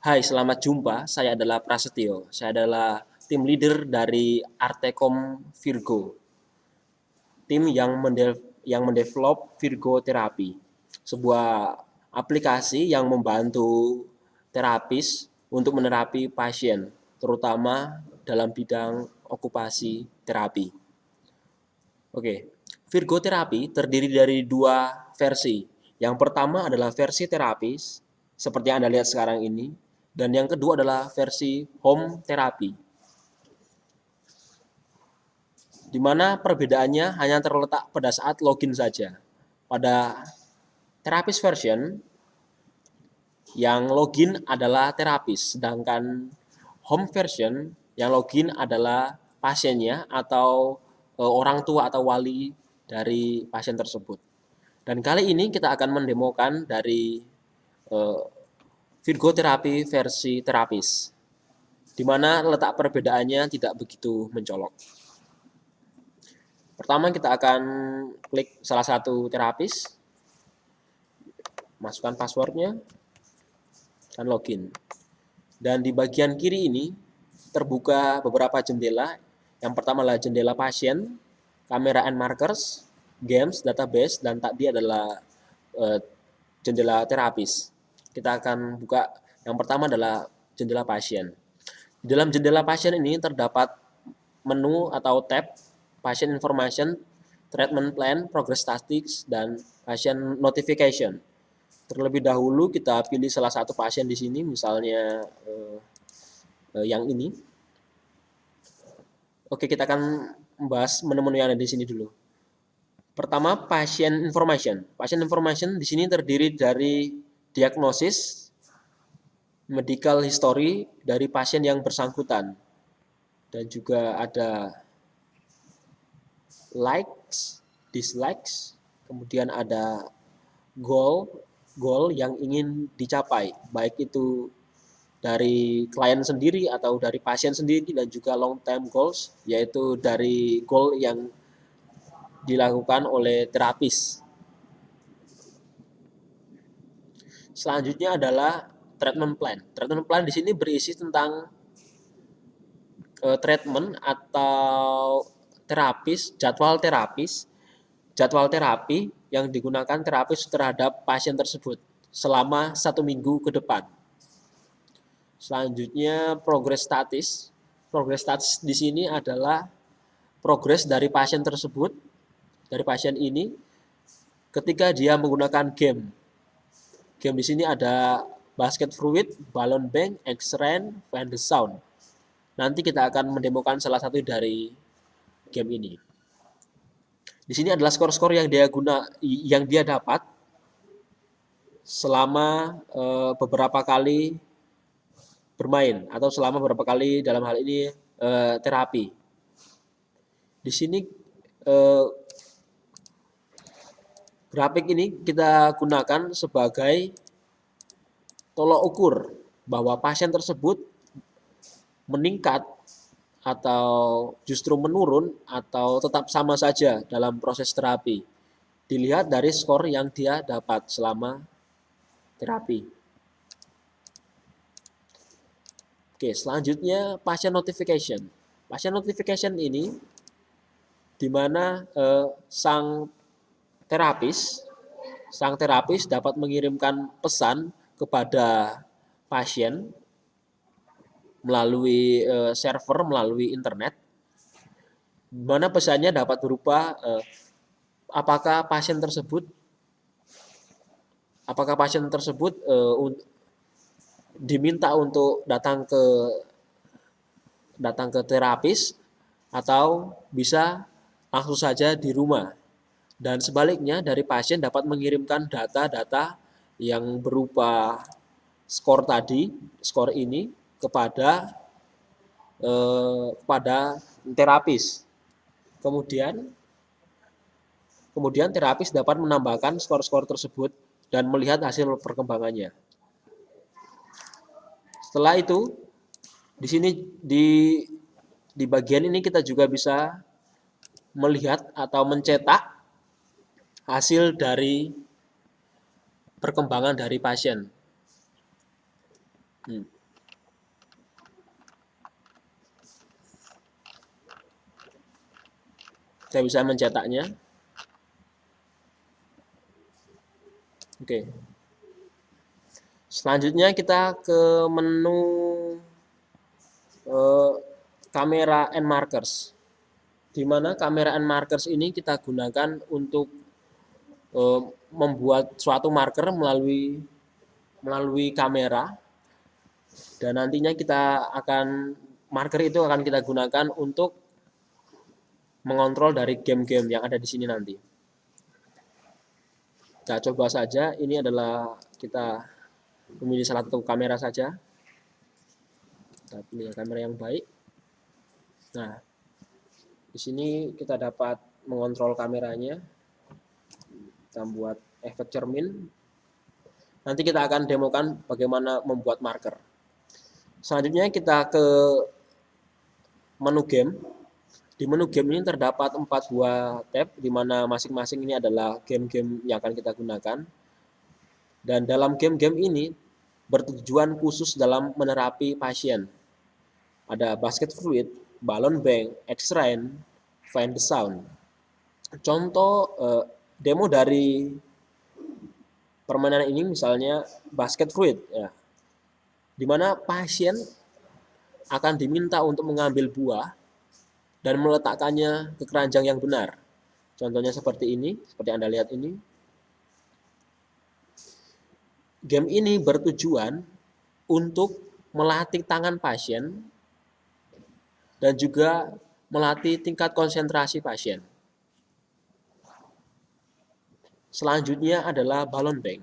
Hai, selamat jumpa. Saya adalah Prasetyo. Saya adalah tim leader dari Artecom Virgo, tim yang mendevelop Virgo Terapi, sebuah aplikasi yang membantu terapis untuk menerapi pasien, terutama dalam bidang okupasi terapi. Oke, Virgo Terapi terdiri dari dua versi. Yang pertama adalah versi terapis, seperti yang Anda lihat sekarang ini, dan yang kedua adalah versi home therapy, di mana perbedaannya hanya terletak pada saat login saja. Pada terapis version, yang login adalah terapis, sedangkan home version yang login adalah pasiennya atau orang tua atau wali dari pasien tersebut. Dan kali ini kita akan mendemokan dari eh, Virgo terapi versi terapis, di mana letak perbedaannya tidak begitu mencolok. Pertama kita akan klik salah satu terapis, masukkan passwordnya, dan login. Dan di bagian kiri ini terbuka beberapa jendela. Yang pertama adalah jendela pasien, kamera and markers, games, database, dan tadi adalah jendela terapis. Kita akan buka yang pertama adalah jendela pasien. Di dalam jendela pasien ini terdapat menu atau tab patient information, treatment plan, progress statistics, dan patient notification. Terlebih dahulu kita pilih salah satu pasien di sini, misalnya yang ini. Oke, kita akan membahas menu-menu yang ada di sini dulu. Pertama, patient information. Patient information di sini terdiri dari diagnosis, medical history dari pasien yang bersangkutan, dan juga ada likes, dislikes, kemudian ada goal yang ingin dicapai, baik itu dari klien sendiri atau dari pasien sendiri, dan juga long term goals, yaitu dari goal yang dilakukan oleh terapis. Selanjutnya adalah treatment plan. Treatment plan di sini berisi tentang treatment atau jadwal terapi yang digunakan terapis terhadap pasien tersebut selama 1 minggu ke depan. Selanjutnya progress status. Progress status di sini adalah progres dari pasien tersebut, dari pasien ini ketika dia menggunakan game. Game di sini ada basket fruit, balloon bank, X-ray, and the sound. Nanti kita akan mendemokan salah satu dari game ini. Di sini adalah skor-skor yang dia dapat selama beberapa kali bermain atau selama beberapa kali dalam hal ini terapi. Di sini grafik ini kita gunakan sebagai tolok ukur bahwa pasien tersebut meningkat atau justru menurun atau tetap sama saja dalam proses terapi. Dilihat dari skor yang dia dapat selama terapi. Oke, selanjutnya pasien notification. Pasien notification ini di mana sang terapis dapat mengirimkan pesan kepada pasien melalui server, melalui internet, di mana pesannya dapat berupa apakah pasien tersebut diminta untuk datang ke terapis atau bisa langsung saja di rumah. Dan sebaliknya dari pasien dapat mengirimkan data-data yang berupa skor ini kepada terapis. Kemudian terapis dapat menambahkan skor-skor tersebut dan melihat hasil perkembangannya. Setelah itu, di sini di bagian ini kita juga bisa melihat atau mencetak hasil dari perkembangan dari pasien. Saya bisa mencetaknya. Oke. Selanjutnya kita ke menu eh, kamera and markers. Di mana kamera and markers ini kita gunakan untuk membuat suatu marker melalui kamera, dan nantinya marker itu akan kita gunakan untuk mengontrol dari game-game yang ada di sini nanti. Kita coba saja, ini adalah kita memilih salah satu kamera saja. Kita pilih kamera yang baik. Nah, di sini kita dapat mengontrol kameranya. Kita buat efek cermin. Nanti kita akan demokan bagaimana membuat marker. Selanjutnya kita ke menu game. Di menu game ini terdapat 4 buah tab, di mana masing-masing ini adalah game-game yang akan kita gunakan. Dan dalam game-game ini bertujuan khusus dalam menerapi pasien. Ada basket fluid, balloon bank, X-Rain, find the sound. Contoh demo dari permainan ini misalnya basket fluid, ya, di mana pasien akan diminta untuk mengambil buah dan meletakkannya ke keranjang yang benar. Contohnya seperti ini, seperti Anda lihat ini. Game ini bertujuan untuk melatih tangan pasien dan juga melatih tingkat konsentrasi pasien. Selanjutnya adalah balloon bank.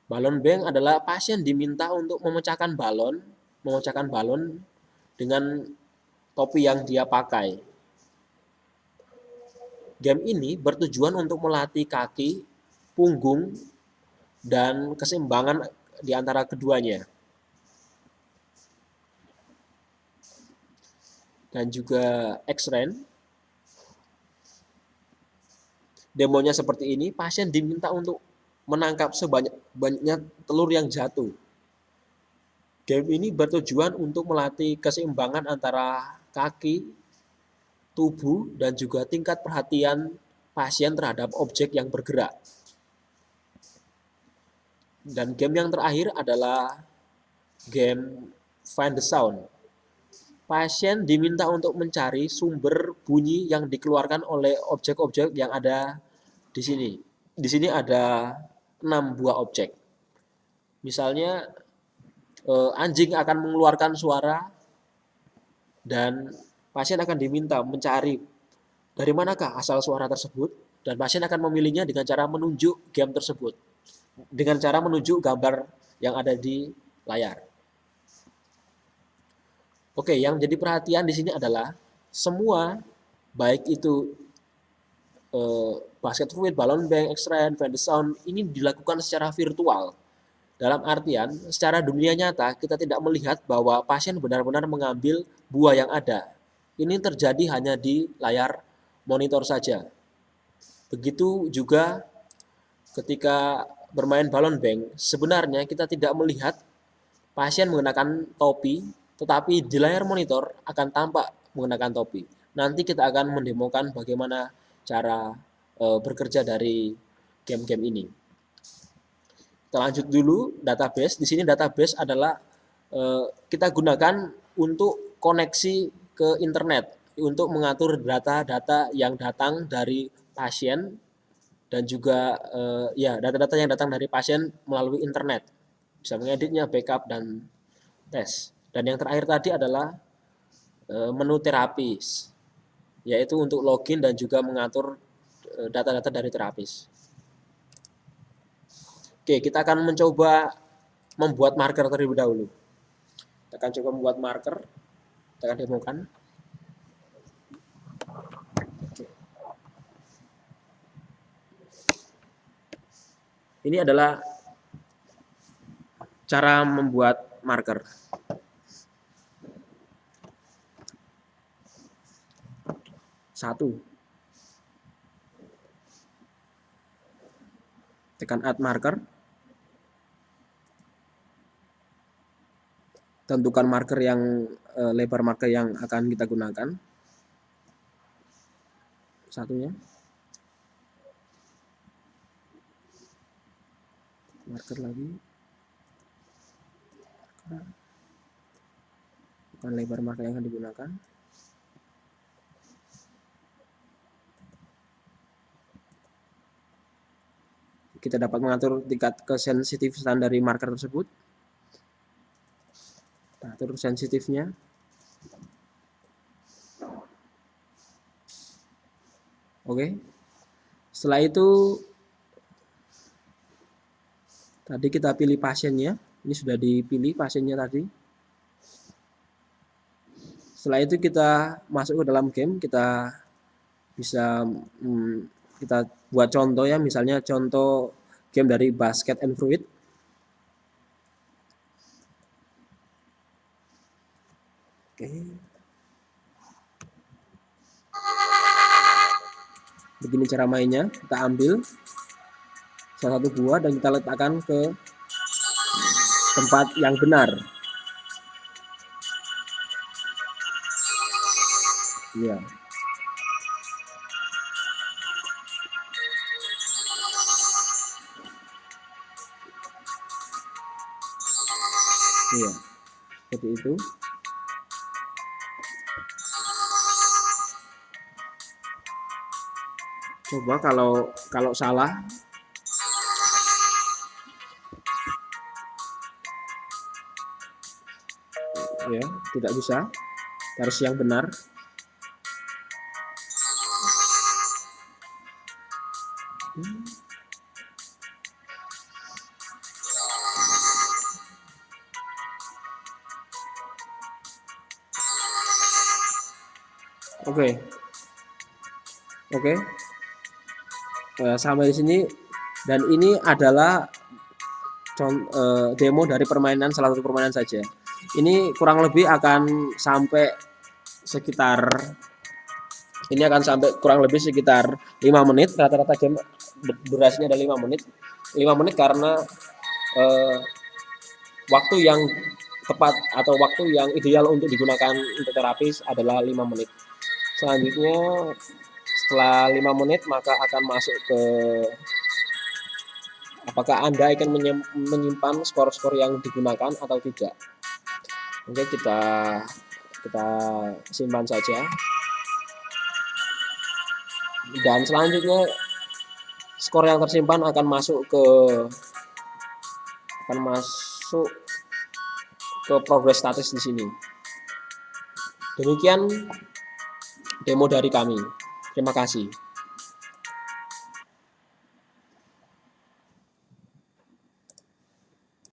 Balloon bank adalah pasien diminta untuk memecahkan balon dengan topi yang dia pakai. Game ini bertujuan untuk melatih kaki, punggung, dan keseimbangan di antara keduanya. Dan juga X-Rain. Demonya seperti ini, pasien diminta untuk menangkap sebanyak-banyaknya telur yang jatuh. Game ini bertujuan untuk melatih keseimbangan antara kaki, tubuh, dan juga tingkat perhatian pasien terhadap objek yang bergerak. Dan game yang terakhir adalah game Find the Sound. Pasien diminta untuk mencari sumber bunyi yang dikeluarkan oleh objek-objek yang ada di sini. Di sini ada 6 buah objek. Misalnya anjing akan mengeluarkan suara dan pasien akan diminta mencari dari manakah asal suara tersebut, dan pasien akan memilihnya dengan cara menunjuk game tersebut, dengan cara menunjuk gambar yang ada di layar. Oke, yang jadi perhatian di sini adalah semua, baik itu basket fluid, balloon bank, X-Rain, find the sound, ini dilakukan secara virtual. Dalam artian, secara dunia nyata kita tidak melihat bahwa pasien benar-benar mengambil buah yang ada. Ini terjadi hanya di layar monitor saja. Begitu juga ketika bermain balloon bank, sebenarnya kita tidak melihat pasien menggunakan topi, tetapi di layar monitor akan tampak menggunakan topi. Nanti kita akan mendemokan bagaimana cara bekerja dari game-game ini. Kita lanjut dulu database. Di sini database adalah kita gunakan untuk koneksi ke internet, untuk mengatur data-data yang datang dari pasien dan juga ya data-data yang datang dari pasien melalui internet. Bisa mengeditnya, backup, dan tes. Dan yang terakhir tadi adalah menu terapis, yaitu untuk login dan juga mengatur data-data dari terapis. Oke, kita akan mencoba membuat marker terlebih dahulu. Kita akan coba membuat marker, kita akan demokan. Ini adalah cara membuat marker. Satu, tekan add marker, tentukan marker yang lebar marker yang akan kita gunakan. satunya. Marker lagi. Bukan lebar marker yang akan digunakan. Kita dapat mengatur tingkat kesensitifan dari marker tersebut. Kita atur sensitifnya. Oke. Setelah itu tadi kita pilih pasiennya. Ini sudah dipilih pasiennya tadi. Setelah itu kita masuk ke dalam game, kita bisa kita buat contoh ya, misalnya contoh game dari Basket and Fruit. Oke. Begini cara mainnya, kita ambil salah satu buah dan kita letakkan ke tempat yang benar. Iya. Iya. Seperti itu. Coba kalau salah. Ya, tidak bisa. Harus yang benar. Oke. Oke. Sampai di sini, dan ini adalah demo dari permainan, salah satu permainan saja. Ini kurang lebih akan sampai sekitar kurang lebih sekitar 5 menit. Rata-rata game durasinya ada 5 menit. 5 menit karena waktu yang tepat atau waktu yang ideal untuk digunakan untuk terapis adalah 5 menit. Selanjutnya setelah 5 menit maka akan masuk ke apakah Anda akan menyimpan skor-skor yang digunakan atau tidak. Oke, kita simpan saja. Dan selanjutnya skor yang tersimpan akan masuk ke progress status di sini. Demikian demo dari kami. Terima kasih.